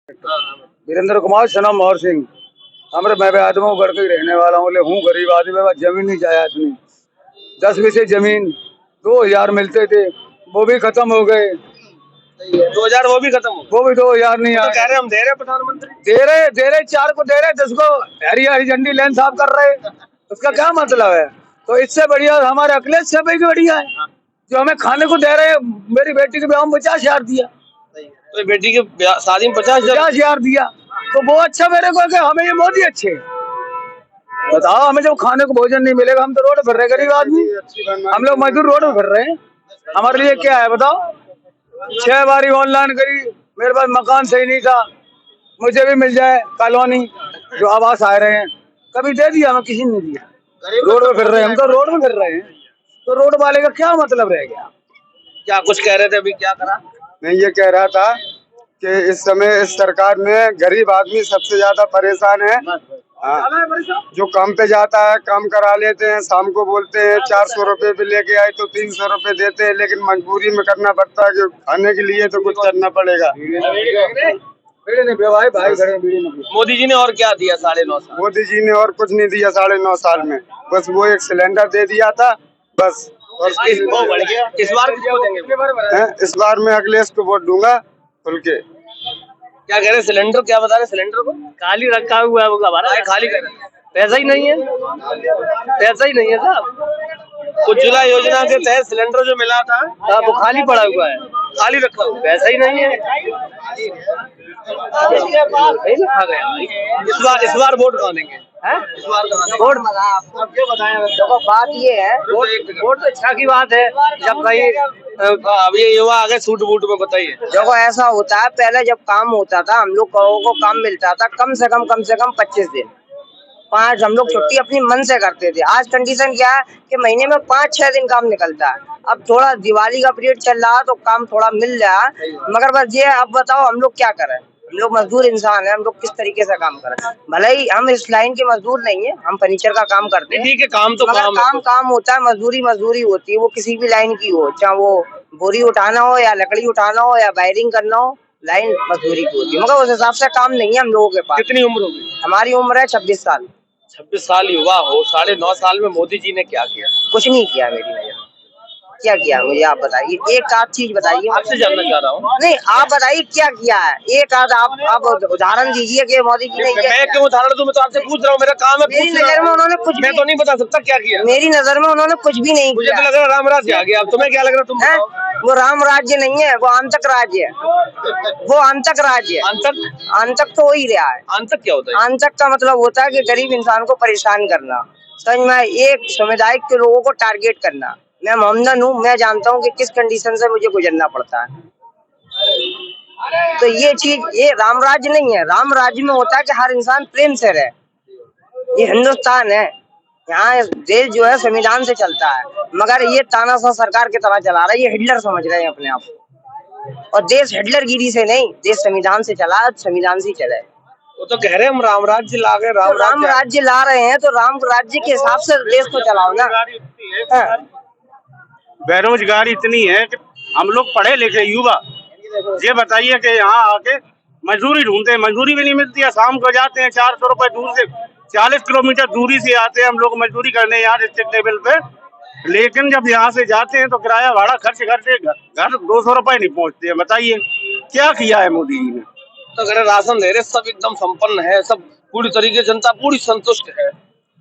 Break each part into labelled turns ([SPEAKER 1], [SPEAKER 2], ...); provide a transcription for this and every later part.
[SPEAKER 1] वीरेंद्र कुमार सनम मोहर सिंह। हमारे मैं आदमोगढ़ के रहने वाला हूँ, हूँ गरीब आदमी, मेरे पास जमीन नहीं जाया इतनी। 10 बीसे जमीन 2000 मिलते थे, वो भी खत्म हो गए।
[SPEAKER 2] 2000 वो भी खत्म हो,
[SPEAKER 1] वो भी 2000 नहीं
[SPEAKER 2] तो
[SPEAKER 1] आए।
[SPEAKER 2] कह रहे हम दे रहे प्रधानमंत्री,
[SPEAKER 1] दे रहे 4 को दे रहे, 10 को हरी हरी झंडी लेन साफ कर रहे, उसका क्या मतलब है? तो इससे बढ़िया हमारे अखिलेश से भी बढ़िया है जो हमें खाने को दे रहे हैं। मेरी बेटी के ब्याह में 50,000 दिया,
[SPEAKER 2] तो बेटी के शादी में 50,000
[SPEAKER 1] 50,000 दिया, तो वो अच्छा मेरे को कि हमें ये मोदी अच्छे। बताओ, हमें जब खाने को भोजन नहीं मिलेगा, हम तो रोड पर रहे गरीब आदमी, हम लोग मजदूर रोड पर रहे हैं, हमारे लिए क्या है बताओ? 6 बारी ऑनलाइन करी, मेरे पास मकान सही नहीं था, मुझे भी मिल जाए कॉलोनी जो आवास आ रहे हैं, कभी दे दिया? हमें किसी ने नहीं दिया। रोड में फिर रहे हैं, हम तो रोड में फिर रहे हैं, तो रोड वाले का क्या मतलब रह गया?
[SPEAKER 2] क्या कुछ कह रहे थे, अभी क्या करा?
[SPEAKER 3] मैं ये कह रहा था कि इस समय इस सरकार में गरीब आदमी सबसे ज्यादा परेशान है। हाँ, जो काम पे जाता है काम करा लेते हैं, शाम को बोलते हैं 400 रुपए पे लेके आए तो 300 रुपए देते हैं, लेकिन मजबूरी में करना पड़ता है कि खाने के लिए तो कुछ करना पड़ेगा।
[SPEAKER 2] मोदी जी ने और क्या दिया 9.5 साल?
[SPEAKER 3] मोदी जी ने और कुछ नहीं दिया 9.5 साल में, बस वो एक सिलेंडर दे दिया था बस।
[SPEAKER 2] इस बार किसको देंगे?
[SPEAKER 3] इस बार मैं अखिलेश को वोट दूंगा खुल के।
[SPEAKER 2] क्या कह रहे, सिलेंडर क्या बता रहे? सिलेंडर को
[SPEAKER 4] खाली रखा हुआ है वो हमारा,
[SPEAKER 2] खाली कर रहे हैं।
[SPEAKER 4] पैसा ही नहीं है, पैसा ही नहीं है साहब।
[SPEAKER 2] उज्ज्वला योजना के तहत सिलेंडर जो मिला था
[SPEAKER 4] वो खाली पड़ा हुआ है,
[SPEAKER 2] खाली रखा हुआ,
[SPEAKER 4] पैसा ही नहीं है, नहीं रखा गया।
[SPEAKER 2] इस बार वोट कौन देंगे? इस बार
[SPEAKER 4] वोट देखो, बात ये है, वोट तो अच्छा की बात है। जब कहीं
[SPEAKER 2] अब ये युवा आ गए सूट बूट में, बताइए।
[SPEAKER 5] देखो ऐसा होता है, पहले जब काम होता था हम लोग को काम मिलता था कम से कम 25 दिन, 5 हम लोग छुट्टी अपनी मन से करते थे। आज कंडीशन क्या है कि महीने में 5-6 दिन काम निकलता है। अब थोड़ा दिवाली का पीरियड चल रहा है तो काम थोड़ा मिल रहा है, मगर बस ये अब बताओ हम लोग क्या करें? हम लोग मजदूर इंसान है, हम लोग किस तरीके से काम करें? भले ही हम इस लाइन के मजदूर नहीं है, हम फर्नीचर का काम करते हैं,
[SPEAKER 2] ठीक है, काम तो
[SPEAKER 5] मगर काम होता है, मजदूरी होती है, वो किसी भी लाइन की हो, चाहे वो बोरी उठाना हो या लकड़ी उठाना हो या वायरिंग करना हो, लाइन मजदूरी की होती है, मगर उस हिसाब से काम नहीं है हम लोगों के पास।
[SPEAKER 2] कितनी उम्र होगी?
[SPEAKER 5] हमारी उम्र है 26 साल।
[SPEAKER 2] 26 साल युवा हो, 9.5 साल में मोदी जी ने क्या किया?
[SPEAKER 5] कुछ नहीं किया मेरी नजर। क्या किया मुझे आप बताइए, एक आध चीज बताइए।
[SPEAKER 2] आपसे जानना चाह रहा हूँ।
[SPEAKER 5] नहीं, आप बताइए क्या किया है, एक आध आप उदाहरण दीजिए कि मोदी जी ने क्या
[SPEAKER 2] मैं
[SPEAKER 5] किया।
[SPEAKER 2] क्यों उदाहरण दूं? मैं तो आपसे पूछ रहा हूँ, मेरा काम है
[SPEAKER 5] मेरी नजर में उन्होंने कुछ
[SPEAKER 2] मैं तो नहीं बता सकता क्या किया।
[SPEAKER 5] मेरी नजर में उन्होंने कुछ भी नहीं
[SPEAKER 2] मुझे
[SPEAKER 5] किया।
[SPEAKER 2] तो लग रहा राम राज्य आ गया। अब तुम्हें क्या लग रहा? तुम
[SPEAKER 5] है
[SPEAKER 2] बताओ।
[SPEAKER 5] वो राम राज्य नहीं है, वो आंतक राज्य है, वो आंतक राज्य है। आंतक तो हो ही रहा है।
[SPEAKER 2] आंतक क्या होता है?
[SPEAKER 5] आंतक का मतलब होता है कि गरीब इंसान को परेशान करना, समझ में, एक समुदाय के लोगों को टारगेट करना। मैं मोहम्मदन हूँ, मैं जानता हूँ कि किस कंडीशन से मुझे गुजरना पड़ता है। तो ये चीज, ये राम राज्य नहीं है। राम राज्य में होता है कि हर इंसान प्रेम से रहे। ये हिंदुस्तान है, यहाँ देश जो है संविधान से चलता है, मगर ये तानाशाह सरकार की तरह चला रहा है। ये हिटलर समझ रहे हैं अपने आप को, और देश हिटलर गिरी से नहीं, देश संविधान से चला, संविधान से चले।
[SPEAKER 2] वो तो कह रहे हम राम राज्य ला गए,
[SPEAKER 5] राम राज्य ला रहे हैं तो राम राज्य के हिसाब से देश को चलाओ ना।
[SPEAKER 6] बेरोजगारी इतनी है कि हम लोग पढ़े लिखे युवा, ये बताइए कि यहाँ आके मजदूरी ढूंढते हैं, मजदूरी भी नहीं मिलती है। शाम को जाते हैं 400 रुपए दूर से, 40 किलोमीटर दूरी से आते हैं हम लोग मजदूरी करने यहाँ डिस्ट्रिक्ट लेवल पे, लेकिन जब यहाँ से जाते हैं तो किराया भाड़ा खर्च करते घर 200 रुपए नहीं पहुँचते हैं। बताइए क्या किया है मोदी जी ने?
[SPEAKER 2] तो अगर राशन दे रहे, सब एकदम संपन्न है, सब पूरी तरीके से जनता पूरी संतुष्ट है।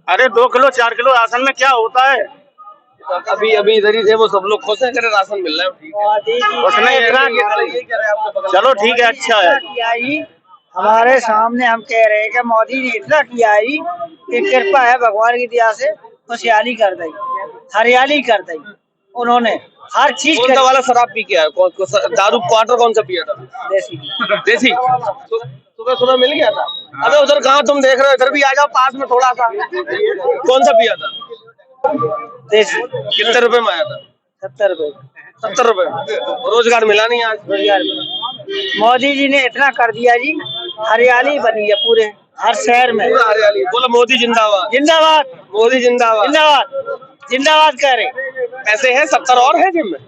[SPEAKER 6] अरे 2 किलो 4 किलो राशन में क्या होता है?
[SPEAKER 2] अभी इधर ही थे वो, सब लोग खुश है, करे राशन मिल रहा है।
[SPEAKER 6] उसने इतना चलो ठीक है, अच्छा है।
[SPEAKER 4] हमारे सामने हम कह रहे हैं कि मोदी ने इतना किया ही कि कृपा है भगवान की दया से, खुशहाली कर दी, हरियाली कर दी उन्होंने, हर चीज
[SPEAKER 2] कौन सा वाला शराब पी के आया? दारू क्वार्टर कौन सा पिया था? देसी सुबह सुबह मिल गया था। अबे उधर कहाँ तुम देख रहे हो, इधर भी आ जाओ पास में थोड़ा सा। कौन सा पिया था?
[SPEAKER 4] देसी।
[SPEAKER 2] कितने रुपए में आया था?
[SPEAKER 4] 70 रुपए।
[SPEAKER 2] 70 रुपए। रोजगार मिला नहीं आज?
[SPEAKER 4] रोजगार मिला। मोदी जी ने इतना कर दिया जी, हरियाली बनी है पूरे हर शहर में,
[SPEAKER 2] पूरा हरियाली। बोलो मोदी जिंदाबाद,
[SPEAKER 4] जिंदाबाद,
[SPEAKER 2] मोदी जिंदाबाद,
[SPEAKER 4] जिंदाबाद, जिंदाबाद कह रहे।
[SPEAKER 2] पैसे हैं 70 और है जिम में?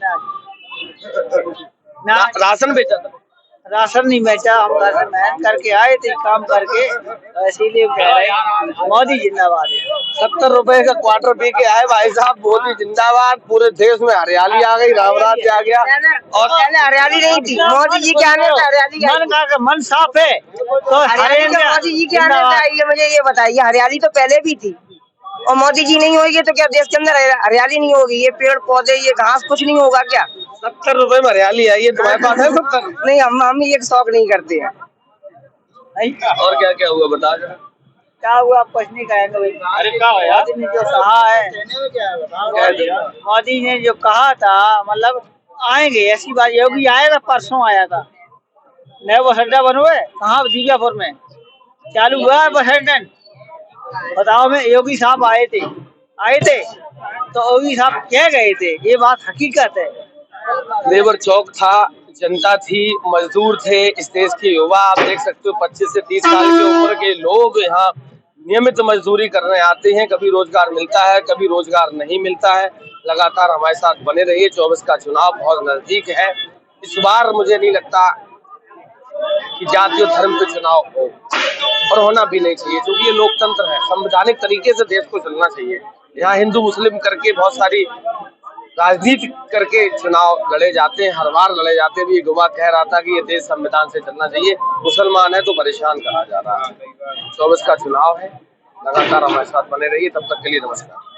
[SPEAKER 2] राशन बेचा था?
[SPEAKER 4] राशन नहीं बेचा, हम घर से मेहनत करके आए थे काम करके, तो इसीलिए कह रहे हैं मोदी जिंदाबाद है।
[SPEAKER 2] 70 रुपए का क्वार्टर पी के आए भाई साहब, मोदी जिंदाबाद। पूरे देश में हरियाली आ गई, राम राज्य आ गया।
[SPEAKER 5] और पहले हरियाली नहीं थी, मोदी जी के आने से हरियाली आई।
[SPEAKER 4] मन का मन साफ है तो
[SPEAKER 5] हरियाली तो मोदी जी के आने से आई है। मुझे ये बताइए, हरियाली तो पहले भी थी और मोदी जी नहीं होगी तो क्या देश के अंदर हरियाली नहीं होगी? ये पेड़ पौधे, ये घास, कुछ नहीं होगा क्या?
[SPEAKER 2] 70 रुपए में हरियाली आई है, तुम्हारे पास है 70?
[SPEAKER 5] नहीं, हम ये शौक नहीं करते हैं।
[SPEAKER 2] और क्या क्या हुआ बता जरा।
[SPEAKER 4] क्या हुआ, आप कुछ नहीं कहेंगे भाई।
[SPEAKER 6] अरे क्या है यार?
[SPEAKER 4] मोदी ने जो कहा है, मोदी ने जो कहा था, मतलब आएंगे, ऐसी बात। योगी आया था, परसों आया था, नया बस अड्डा बन हुआ है कहाँ, दीगापुर में चालू हुआ है बस अड्डा। बताओ, में योगी साहब आए थे तो योगी साहब कह गए थे, ये बात हकीकत है।
[SPEAKER 2] लेबर चौक था, जनता थी, मजदूर थे, इस देश के युवा आप देख सकते हो 25 से 30 साल के उम्र के लोग यहाँ नियमित मजदूरी करने आते हैं। कभी रोजगार मिलता है, कभी रोजगार नहीं मिलता है। लगातार हमारे साथ बने रहिए। 24 का चुनाव बहुत नजदीक है। इस बार मुझे नहीं लगता कि जाति और धर्म पे चुनाव हो, और होना भी नहीं चाहिए, क्योंकि ये लोकतंत्र है। संवैधानिक तरीके से देश को चलना चाहिए। यहाँ हिंदू मुस्लिम करके बहुत सारी राजनीति करके चुनाव लड़े जाते हैं, हर बार लड़े जाते हैं। भी युवा कह रहा था कि ये देश संविधान से चलना चाहिए। मुसलमान है तो परेशान करा जा रहा है। 24 का चुनाव है, लगातार हमारे साथ बने रहिए। तब तक के लिए नमस्कार।